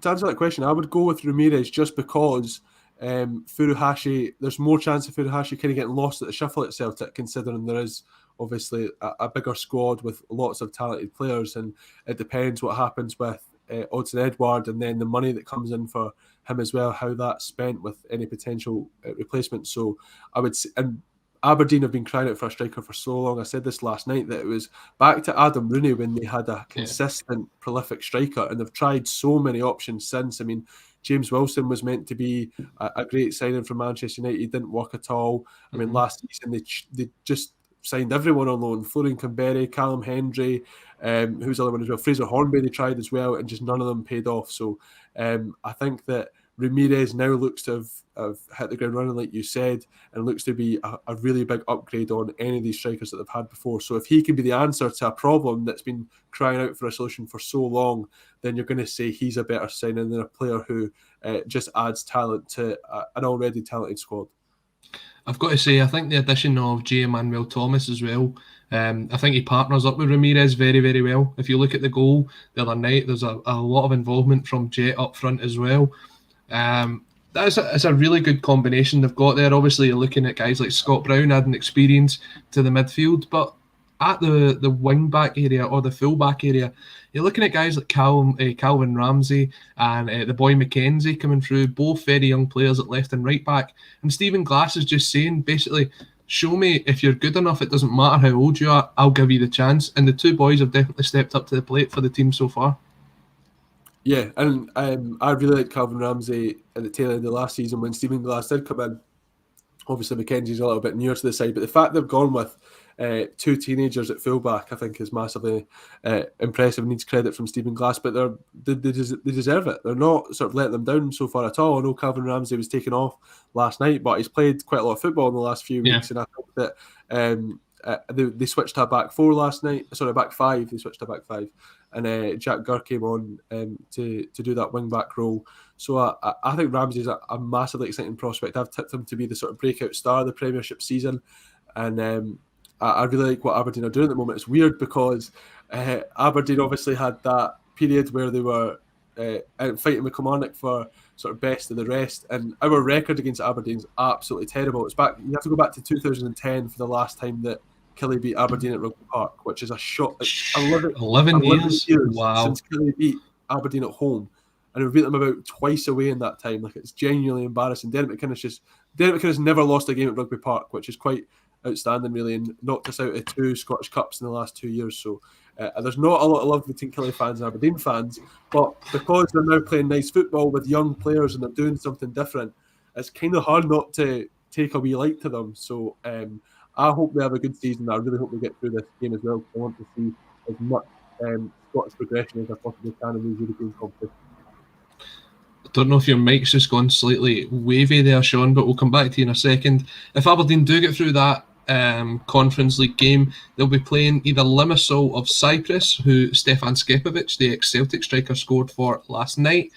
to answer that question, I would go with Ramirez just because Furuhashi, there's more chance of Furuhashi kind of getting lost at the shuffle at Celtic, considering there is obviously a bigger squad with lots of talented players, and it depends what happens with Odsonne Edouard and then the money that comes in for him as well, how that's spent with any potential replacement. So I would say, and Aberdeen have been crying out for a striker for so long. I said this last night that it was back to Adam Rooney when they had a consistent, prolific striker, and they've tried so many options since. I mean, James Wilson was meant to be a great signing from Manchester United. He didn't work at all. I mean, last season they just signed everyone on loan. Florian Kamberi, Callum Hendry, who's the other one as well? Fraser Hornby they tried as well, and just none of them paid off. So I think that Ramirez now looks to have hit the ground running, like you said, and looks to be a really big upgrade on any of these strikers that they've had before. So if he can be the answer to a problem that's been crying out for a solution for so long, then you're going to say he's a better signing than a player who just adds talent to an already talented squad. I've got to say, I think the addition of J. Emmanuel Thomas as well, I think he partners up with Ramirez very, very well. If you look at the goal the other night, there's a lot of involvement from Jet up front as well. That's a really good combination they've got there. Obviously, you're looking at guys like Scott Brown adding experience to the midfield, but at the wing back area or the full back area, you're looking at guys like Calvin Ramsey and the boy McKenzie coming through, both very young players at left and right back. And Stephen Glass is just saying, basically, show me if you're good enough. It doesn't matter how old you are, I'll give you the chance. And the two boys have definitely stepped up to the plate for the team so far. Yeah, and I really liked Calvin Ramsey at the tail end of last season when Stephen Glass did come in. Obviously, McKenzie's a little bit newer to the side, but the fact they've gone with two teenagers at fullback, I think, is massively impressive. Needs credit from Stephen Glass, but they deserve it. They're not sort of letting them down so far at all. I know Calvin Ramsey was taken off last night, but he's played quite a lot of football in the last few weeks, and I think that they switched to a back four last night. Sorry, back five. They switched to back five, and Jack Gurr came on to do that wing back role. So I think Ramsey's a massively exciting prospect. I've tipped him to be the sort of breakout star of the Premiership season, and I really like what Aberdeen are doing at the moment. It's weird because Aberdeen obviously had that period where they were fighting with Kilmarnock for sort of best of the rest, and our record against Aberdeen's absolutely terrible. It's back. You have to go back to 2010 for the last time that Killie beat Aberdeen at Rugby Park, which is a shot. 11 years wow. Since Killie beat Aberdeen at home, and we beat them about twice away in that time. Like, it's genuinely embarrassing. Derek McInnes never lost a game at Rugby Park, which is quite outstanding, really, and knocked us out of 2 Scottish Cups in the last 2 years. So there's not a lot of love between Killie fans and Aberdeen fans, but because they're now playing nice football with young players and they're doing something different, it's kind of hard not to take a wee light to them. So I hope they have a good season. I really hope they get through this game as well. I want to see as much Scottish progression as I possibly can in these European competitions. I don't know if your mic's just gone slightly wavy there, Sean, but we'll come back to you in a second. If Aberdeen do get through that Conference League game, they'll be playing either Limassol of Cyprus, who Stefan Skepovic, the ex-Celtic striker, scored for last night,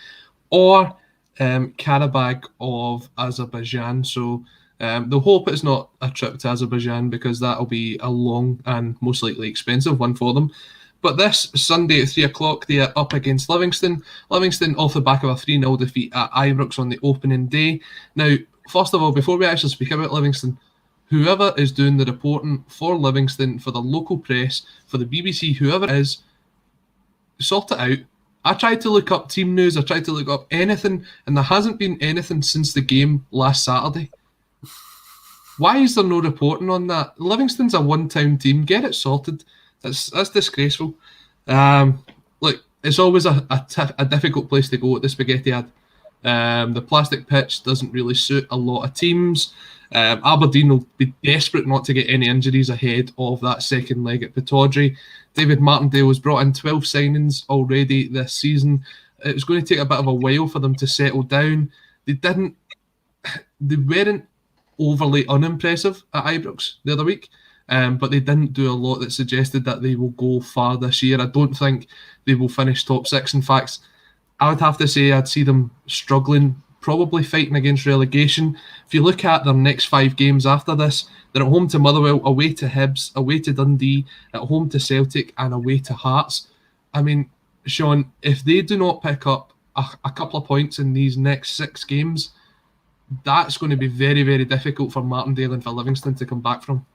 or Karabag of Azerbaijan. So the hope it's not a trip to Azerbaijan, because that'll be a long and most likely expensive one for them. But this Sunday at 3 o'clock, they are up against Livingston. Livingston off the back of a 3-0 defeat at Ibrox on the opening day. Now, first of all, before we actually speak about Livingston, whoever is doing the reporting for Livingston, for the local press, for the BBC, whoever it is, sort it out. I tried to look up team news, I tried to look up anything, and there hasn't been anything since the game last Saturday. Why is there no reporting on that? Livingston's a one-town team. Get it sorted. That's disgraceful. Look, it's always a difficult place to go at the Spaghetti Ad. The plastic pitch doesn't really suit a lot of teams. Aberdeen will be desperate not to get any injuries ahead of that second leg at Pittodrie. David Martindale has brought in 12 signings already this season. It was going to take a bit of a while for them to settle down. They weren't overly unimpressive at Ibrox the other week. But they didn't do a lot that suggested that they will go far this year. I don't think they will finish top 6. In fact, I would have to say I'd see them struggling, probably fighting against relegation. If you look at their next 5 games after this, they're at home to Motherwell, away to Hibs, away to Dundee, at home to Celtic, and away to Hearts. I mean, Sean, if they do not pick up a couple of points in these next 6 games, that's going to be very, very difficult for Martindale and for Livingston to come back from.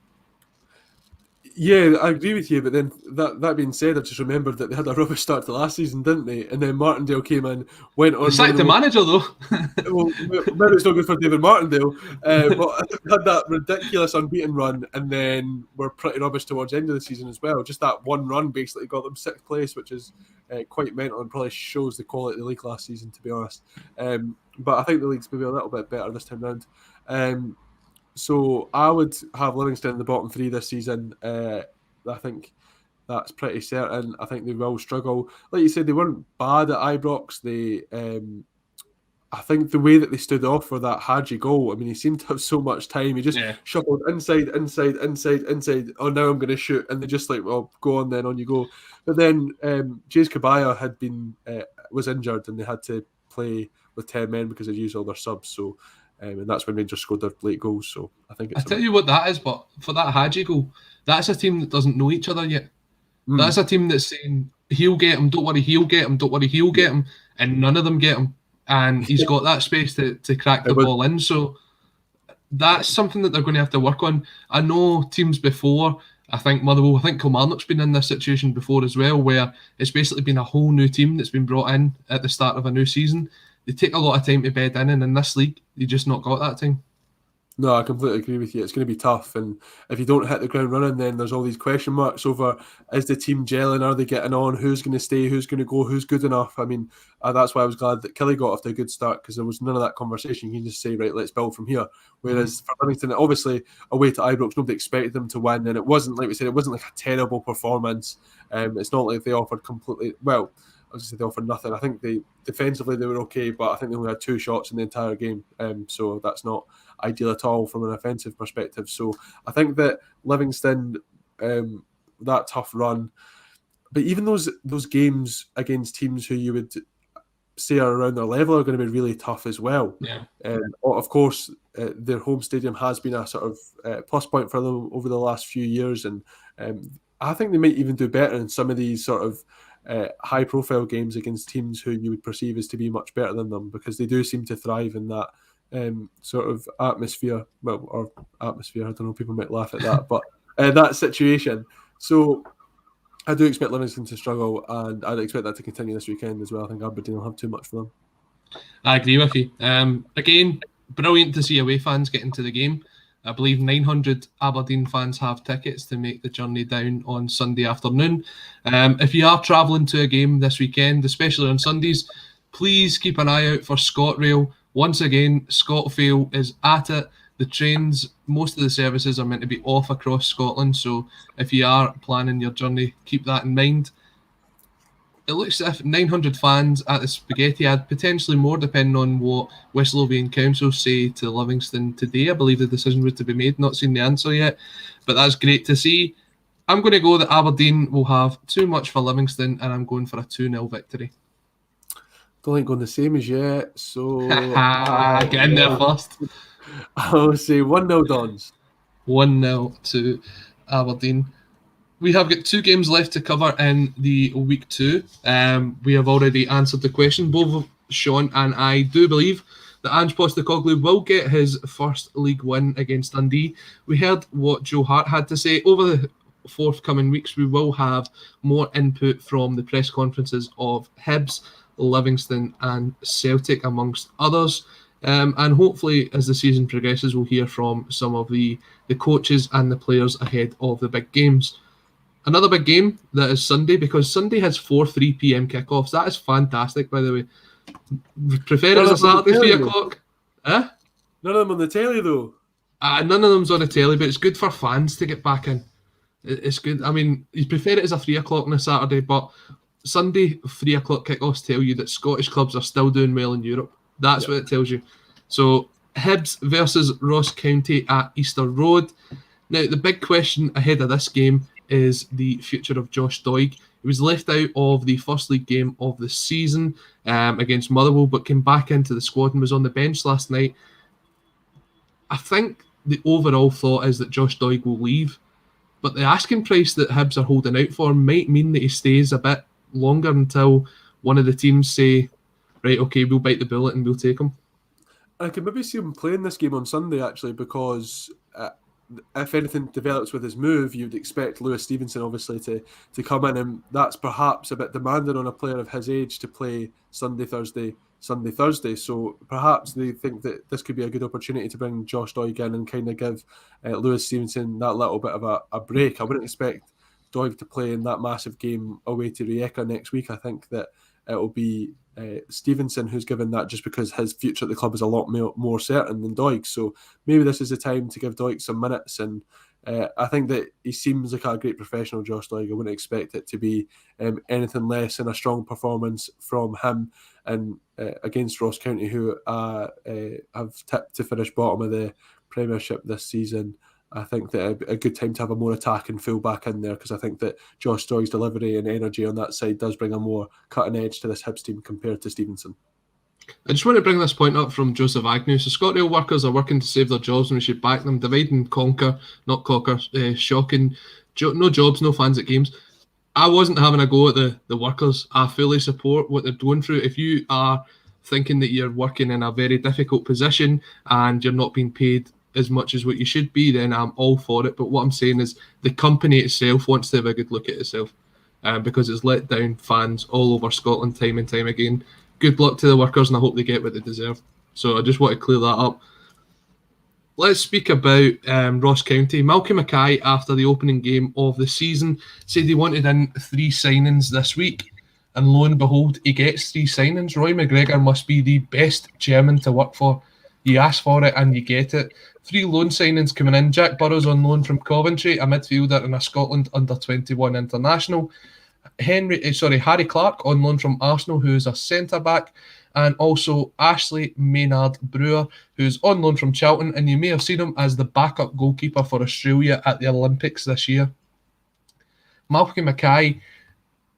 Yeah, I agree with you, but then that being said, I just remembered that they had a rubbish start to last season, didn't they? And then Martindale came in, went on... They sacked the manager, though. Well, maybe it's not good for David Martindale, but had that ridiculous unbeaten run, and then were pretty rubbish towards the end of the season as well. Just that one run basically got them 6th place, which is quite mental and probably shows the quality of the league last season, to be honest. But I think the league's maybe a little bit better this time round. So I would have Livingston in the bottom 3 this season. I think that's pretty certain. I think they will struggle. Like you said, they weren't bad at Ibrox. I think the way that they stood off for that Hadji goal, I mean, he seemed to have so much time. He just shuffled inside. Oh, now I'm going to shoot. And they just like, well, go on then, on you go. But then Jace Kabaya was injured and they had to play with 10 men because they used all their subs. So and that's when Rangers scored their late goals. So I think it's... I tell you what that is, but for that Hadji goal, that's a team that doesn't know each other yet. That's a team that's saying, he'll get him, don't worry, he'll get him, don't worry, he'll get him, and none of them get him. And he's got that space to crack the ball in. So that's something that they're going to have to work on. I know teams before, I think Motherwell, I think Kilmarnock's been in this situation before as well, where it's basically been a whole new team that's been brought in at the start of a new season. They take a lot of time to bed in, and in this league, they just not got that time. No, I completely agree with you. It's going to be tough, and if you don't hit the ground running, then there's all these question marks over, is the team gelling, are they getting on, who's going to stay, who's going to go, who's good enough. I mean, that's why I was glad that Killie got off to a good start, because there was none of that conversation. You can just say, right, let's build from here. Whereas for Livingston, obviously, away to Ibrox, nobody expected them to win, and it wasn't, like we said, it wasn't like a terrible performance. It's not like they offered completely, well, I was going to say they offered nothing. I think defensively they were okay, but I think they only had 2 shots in the entire game. So that's not ideal at all from an offensive perspective. So I think that Livingston, that tough run, but even those games against teams who you would say are around their level are going to be really tough as well. Yeah. Of course, their home stadium has been a sort of plus point for them over the last few years, and I think they might even do better in some of these sort of high-profile games against teams who you would perceive as to be much better than them, because they do seem to thrive in that sort of atmosphere. Well, or atmosphere, I don't know, people might laugh at that, but that situation. So I do expect Livingston to struggle, and I'd expect that to continue this weekend as well. I think Aberdeen will have too much for them. I agree with you. Again, brilliant to see away fans get into the game. I believe 900 Aberdeen fans have tickets to make the journey down on Sunday afternoon. If you are travelling to a game this weekend, especially on Sundays, please keep an eye out for ScotRail. Once again, ScotRail is at it. The trains, most of the services are meant to be off across Scotland, so if you are planning your journey, keep that in mind. It looks as if 900 fans at the Spaghetti Ad, potentially more depending on what West Lothian Council say to Livingston today. I believe the decision was to be made, not seen the answer yet, but that's great to see. I'm going to go that Aberdeen will have too much for Livingston, and I'm going for a 2-0 victory. Don't think going the same as yet, so Get in there first. I'll say 1-0 Dons. 1-0 to Aberdeen. We have got 2 games left to cover in the week 2. We have already answered the question. Both Sean and I do believe that Ange Postecoglou will get his first league win against Dundee. We heard what Joe Hart had to say. Over the forthcoming weeks, we will have more input from the press conferences of Hibs, Livingston and Celtic, amongst others. And hopefully, as the season progresses, we'll hear from some of the coaches and the players ahead of the big games. Another big game that is Sunday, because Sunday has 3 p.m. kickoffs. That is fantastic, by the way. Prefer it as a Saturday 3 o'clock. None of them on the telly, though. None of them's on the telly, but it's good for fans to get back in. It's good. I mean, you prefer it as a 3 o'clock on a Saturday, but Sunday 3 o'clock kickoffs tell you that Scottish clubs are still doing well in Europe. That's what it tells you. So, Hibs versus Ross County at Easter Road. Now, the big question ahead of this game is the future of Josh Doig. He was left out of the first league game of the season against Motherwell, but came back into the squad and was on the bench last night. I think the overall thought is that Josh Doig will leave, but the asking price that Hibs are holding out for might mean that he stays a bit longer until one of the teams say, right, okay, we'll bite the bullet and we'll take him. I could maybe see him playing this game on Sunday, actually, because if anything develops with his move, you'd expect Lewis Stevenson, obviously, to come in, and that's perhaps a bit demanding on a player of his age to play Sunday, Thursday. So perhaps they think that this could be a good opportunity to bring Josh Doig in and kind of give Lewis Stevenson that little bit of a break. I wouldn't expect Doig to play in that massive game away to Rijeka next week. I think that it will be Stevenson who's given that, just because his future at the club is a lot more certain than Doig. So maybe this is the time to give Doig some minutes, and I think that he seems like a great professional, Josh Doig. I wouldn't expect it to be anything less than a strong performance from him and against Ross County, who have tipped to finish bottom of the Premiership this season. I think that a good time to have a more attacking fullback in there, because I think that Josh Doig's delivery and energy on that side does bring a more cutting edge to this Hibs team compared to Stevenson. I just want to bring this point up from Joseph Agnew. So ScotRail workers are working to save their jobs and we should back them. Divide and conquer, not conquer. Shocking. No jobs, no fans at games. I wasn't having a go at the workers. I fully support what they're going through. If you are thinking that you're working in a very difficult position and you're not being paid as much as what you should be, then I'm all for it. But what I'm saying is the company itself wants to have a good look at itself, because it's let down fans all over Scotland time and time again. Good luck to the workers, and I hope they get what they deserve. So I just want to clear that up. Let's speak about Ross County. Malcolm Mackay, after the opening game of the season, said he wanted in 3 signings this week. And lo and behold, he gets 3 signings. Roy McGregor must be the best chairman to work for. You ask for it and you get it. 3 loan signings coming in. Jack Burrows on loan from Coventry, a midfielder and a Scotland under-21 international. Harry Clark on loan from Arsenal, who is a centre-back. And also Ashley Maynard-Brewer, who's on loan from Charlton. And you may have seen him as the backup goalkeeper for Australia at the Olympics this year. Malcolm Mackay,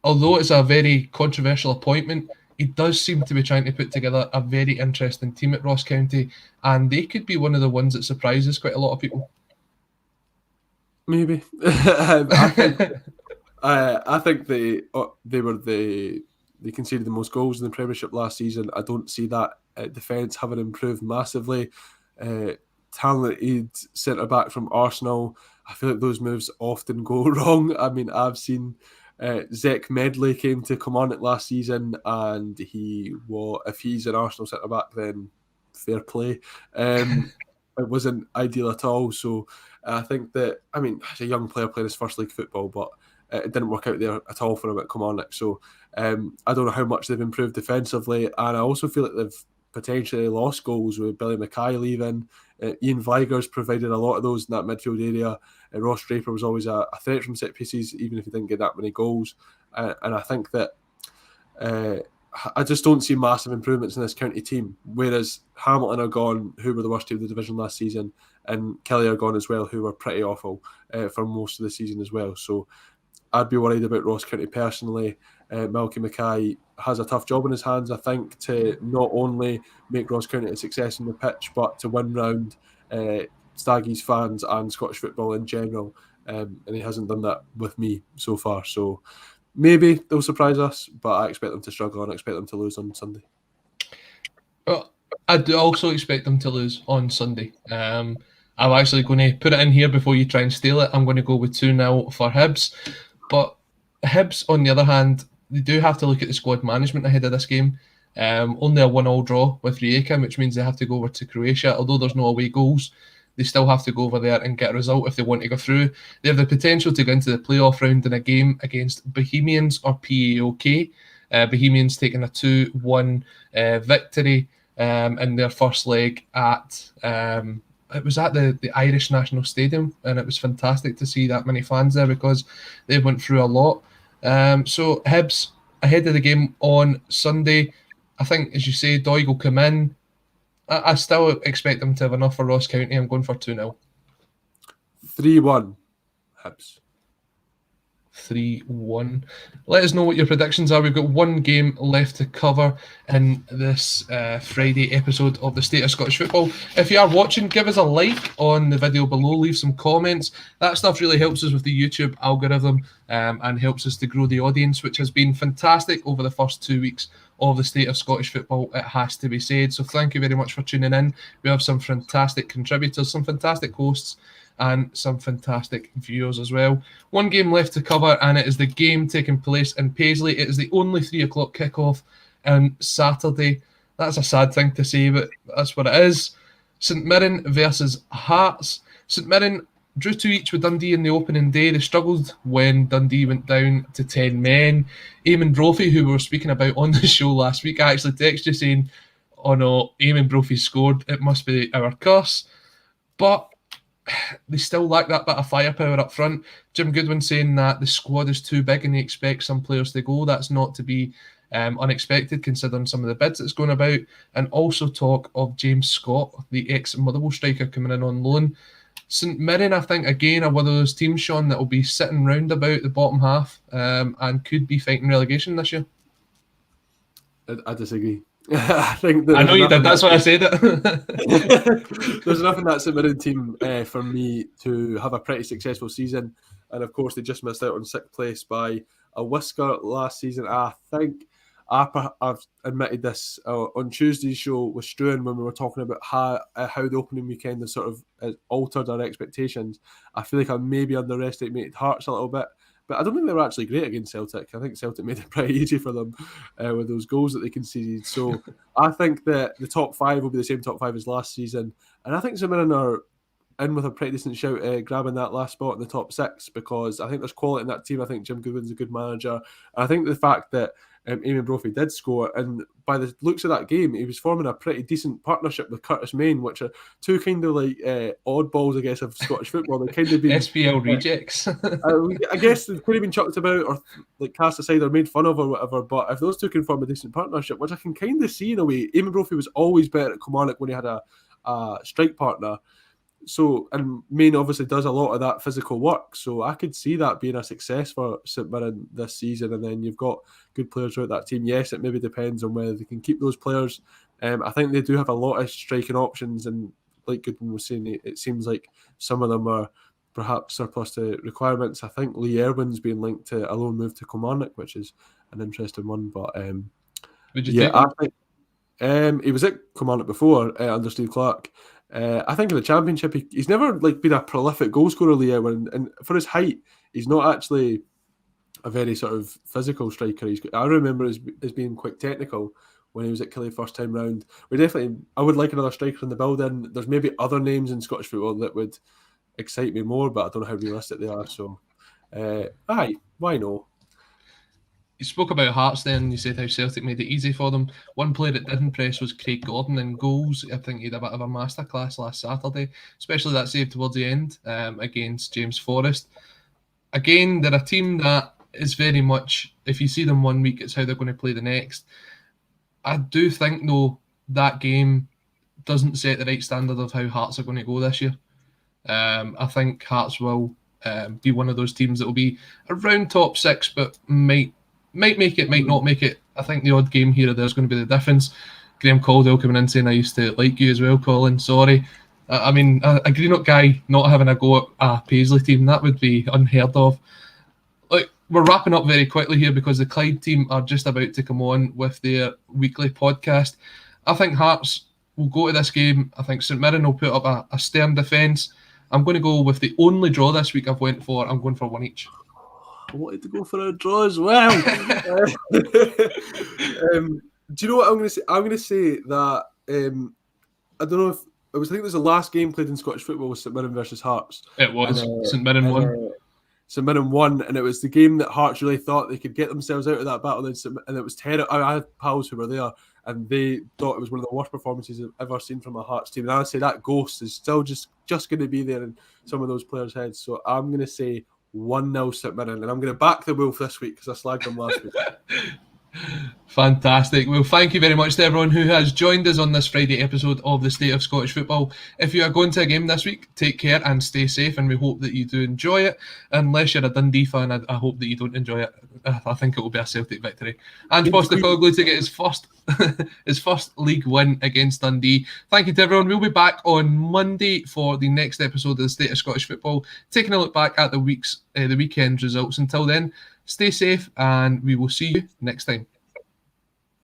although it's a very controversial appointment, he does seem to be trying to put together a very interesting team at Ross County, and they could be one of the ones that surprises quite a lot of people. Maybe. I think they conceded the most goals in the Premiership last season. I don't see that defence having improved massively. Talented centre-back from Arsenal. I feel like those moves often go wrong. I mean, I've seen Zech Medley came to come on it last season, and if he's an Arsenal centre-back, then fair play. it wasn't ideal at all. So I think that, I mean, as a young player playing his first league football, but it didn't work out there at all for him at Kilmarnock. So I don't know how much they've improved defensively, and I also feel like they've potentially lost goals with Billy Mackay leaving. Ian Viger's provided a lot of those in that midfield area. Ross Draper was always a threat from set pieces, even if he didn't get that many goals. And I think that I just don't see massive improvements in this county team. Whereas Hamilton are gone, who were the worst team in the division last season, and Kelly are gone as well, who were pretty awful for most of the season as well. So I'd be worried about Ross County personally. Malky Mackay has a tough job in his hands, I think, to not only make Ross County a success on the pitch, but to win round Staggies fans and Scottish football in general. And he hasn't done that with me so far. So maybe they'll surprise us, but I expect them to struggle and I expect them to lose on Sunday. Well, I do also expect them to lose on Sunday. I'm actually going to put it in here before you try and steal it. I'm going to go with 2-0 for Hibs. But Hibs, on the other hand, they do have to look at the squad management ahead of this game. Only a 1-1 draw with Rijeka, which means they have to go over to Croatia. Although there's no away goals, they still have to go over there and get a result if they want to go through. They have the potential to go into the playoff round in a game against Bohemians or PAOK. Bohemians taking a 2-1 victory in their first leg at... it was at the Irish National Stadium, and it was fantastic to see that many fans there because they went through a lot. So Hibs, ahead of the game on Sunday, I think, as you say, Doig will come in. I still expect them to have enough for Ross County. I'm going for 2-0. 3-1 Hibs. 3-1. Let us know what your predictions are. We've got one game left to cover in this Friday episode of the State of Scottish Football. If you are watching, give us a like on the video below, leave some comments. That stuff really helps us with the YouTube algorithm and helps us to grow the audience, which has been fantastic over the first 2 weeks of the State of Scottish Football, it has to be said. So thank you very much for tuning in. We have some fantastic contributors, some fantastic hosts, and some fantastic viewers as well. One game left to cover, and it is the game taking place in Paisley. It is the only 3 o'clock kickoff on Saturday. That's a sad thing to say, but that's what it is. St Mirren versus Hearts. St Mirren drew 2 each with Dundee in the opening day. They struggled when Dundee went down to 10 men. Eamon Brophy, who we were speaking about on the show last week, I actually texted you saying, oh no, Eamon Brophy scored. It must be our curse. But they still lack that bit of firepower up front. Jim Goodwin saying that the squad is too big and he expects some players to go. That's not to be unexpected considering some of the bids that's going about. And also talk of James Scott, the ex-Motherwell striker, coming in on loan. St Mirren, I think, again, are one of those teams, Sean, that will be sitting round about the bottom half and could be fighting relegation this year. I disagree. I think I know you did. That's why I said it. There's enough in that St Mirren team for me to have a pretty successful season, and of course they just missed out on 6th place by a whisker last season. I think I've admitted this on Tuesday's show with Struan when we were talking about how the opening weekend has sort of altered our expectations. I feel like I maybe underestimated Hearts a little bit. But I don't think they were actually great against Celtic. I think Celtic made it pretty easy for them with those goals that they conceded. So I think that the top 5 will be the same top 5 as last season. And I think St Mirren are in with a pretty decent shout grabbing that last spot in the top 6 because I think there's quality in that team. I think Jim Goodwin's a good manager. And I think the fact that Eamon Brophy did score, and by the looks of that game, he was forming a pretty decent partnership with Curtis Main, which are two kind of like oddballs, I guess, of Scottish football. They kind of been SPL rejects. I guess they've could have been chucked about or like cast aside or made fun of or whatever. But if those two can form a decent partnership, which I can kind of see in a way, Eamon Brophy was always better at Kilmarnock when he had a strike partner. So, and Main obviously does a lot of that physical work. So I could see that being a success for St Mirren this season. And then you've got good players throughout that team. Yes, it maybe depends on whether they can keep those players. I think they do have a lot of striking options. And like Goodwin was saying, it seems like some of them are perhaps surplus to requirements. I think Lee Irwin's being linked to a loan move to Kilmarnock, which is an interesting one. But would you take him? He was at Kilmarnock before under Steve Clarke. I think in the Championship, he's never like been a prolific goal scorer, Lee Irwin, and for his height, he's not actually a very sort of physical striker. I remember as being quite technical, when he was at Killie first time round. I would like another striker in the building. There's maybe other names in Scottish football that would excite me more, but I don't know how realistic they are. So, why no? You spoke about Hearts then, you said how Celtic made it easy for them. One player that did impress was Craig Gordon in goals. I think he had a bit of a masterclass last Saturday, especially that save towards the end against James Forrest. Again, they're a team that is very much, if you see them one week, it's how they're going to play the next. I do think, though, that game doesn't set the right standard of how Hearts are going to go this year. I think Hearts will be one of those teams that will be around top 6, but might make it, might not make it. I think the odd game here or there is going to be the difference. Graham Caldwell coming in saying, I used to like you as well, Colin. Sorry. I mean, a Greenock guy not having a go at a Paisley team, that would be unheard of. Like, we're wrapping up very quickly here because the Clyde team are just about to come on with their weekly podcast. I think Hearts will go to this game. I think St Mirren will put up a stern defence. I'm going to go with the only draw this week I've went for. I'm going for one each. I wanted to go for a draw as well. Do you know what I'm going to say? I'm going to say that I don't know if I think it was the last game played in Scottish football was St Mirren versus Hearts. It was. St Mirren won. St Mirren won, and it was the game that Hearts really thought they could get themselves out of that battle, and it was terrible. I had pals who were there, and they thought it was one of the worst performances I've ever seen from a Hearts team. And I'd say that ghost is still just going to be there in some of those players' heads. So I'm going to say 1-0 St Mirren, and I'm going to back the Wolf this week because I slagged them last week. Fantastic. Well, thank you very much to everyone who has joined us on this Friday episode of the State of Scottish Football. If you are going to a game this week, take care and stay safe, and we hope that you do enjoy it. Unless you're a Dundee fan, I hope that you don't enjoy it. I think it will be a Celtic victory. Ange Postecoglou to get his first league win against Dundee. Thank you to everyone. We'll be back on Monday for the next episode of the State of Scottish Football, taking a look back at the weekend's results. Until then, stay safe, and we will see you next time.